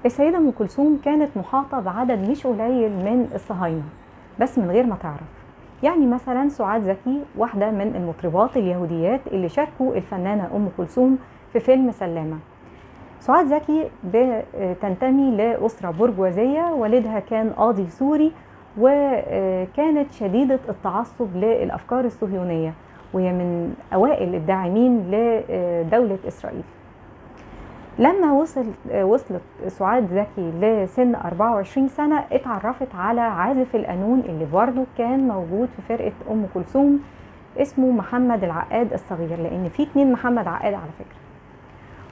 السيدة أم كلثوم كانت محاطة بعدد مش قليل من الصهاينة بس من غير ما تعرف. يعني مثلا سعاد زكي واحدة من المطربات اليهوديات اللي شاركوا الفنانة أم كلثوم في فيلم سلامة. سعاد زكي بتنتمي لأسرة برجوازية، والدها كان قاضي سوري وكانت شديدة التعصب للأفكار الصهيونية، وهي من أوائل الداعمين لدولة إسرائيل. لما وصلت سعاد زكي لسن 24 سنة اتعرفت على عازف القانون اللي برضه كان موجود في فرقة أم كلثوم، اسمه محمد العقاد الصغير، لأن في 2 محمد عقاد على فكرة.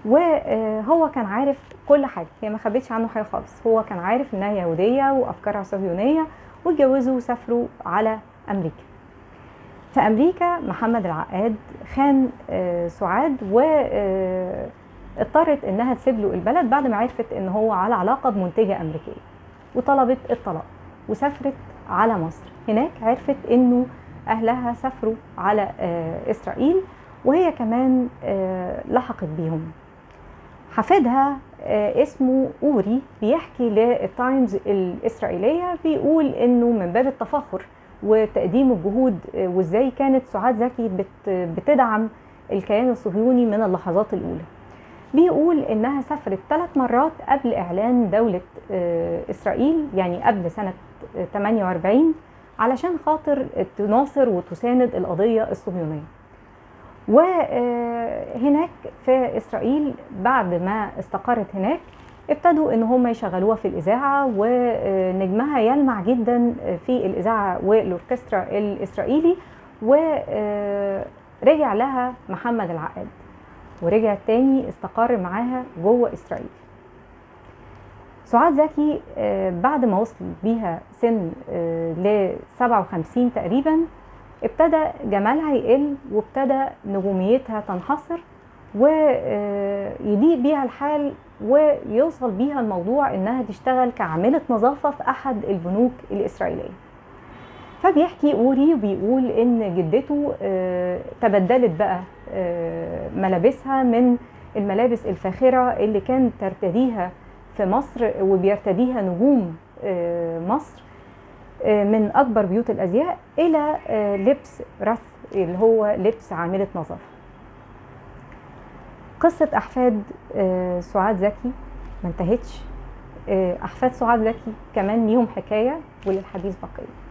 وهو كان عارف كل حاجة، هي ما خبتش عنه حاجة خالص. هو كان عارف انها يهودية وافكارها صهيونية، واتجوزوا وسافروا على امريكا. في امريكا محمد العقاد خان سعاد واضطرت انها تسيب له البلد بعد ما عرفت ان هو على علاقة بمنتجة امريكية، وطلبت الطلاق وسافرت على مصر. هناك عرفت انه اهلها سافروا على اسرائيل، وهي كمان لحقت بيهم. حفيدها اسمه أوري بيحكي للتايمز الإسرائيلية، بيقول إنه من باب التفاخر وتقديم الجهود وإزاي كانت سعاد زكي بتدعم الكيان الصهيوني من اللحظات الأولى. بيقول إنها سافرت 3 مرات قبل إعلان دولة إسرائيل، يعني قبل سنة 48، علشان خاطر تناصر وتساند القضية الصهيونية. وهناك في إسرائيل بعد ما استقرت هناك ابتدوا ان هم يشغلوها في الإذاعة، ونجمها يلمع جدا في الإذاعة والأوركسترا الإسرائيلي. ورجع لها محمد العقاد ورجع تاني استقر معاها جوه إسرائيل. سعاد زكي بعد ما وصل بيها سن ل 57 تقريبا ابتدى جمالها يقل، وابتدى نجوميتها تنحصر ويضيق بيها الحال، ويوصل بيها الموضوع انها تشتغل كعاملة نظافة في احد البنوك الاسرائيلية. فبيحكي أوري وبيقول ان جدته تبدلت بقى ملابسها من الملابس الفاخرة اللي كانت ترتديها في مصر وبيرتديها نجوم مصر من أكبر بيوت الأزياء، إلى لبس رث اللي هو لبس عاملة نظافة. قصة أحفاد سعاد زكي ما انتهتش. أحفاد سعاد زكي كمان ليهم حكاية، وللحديث بقية.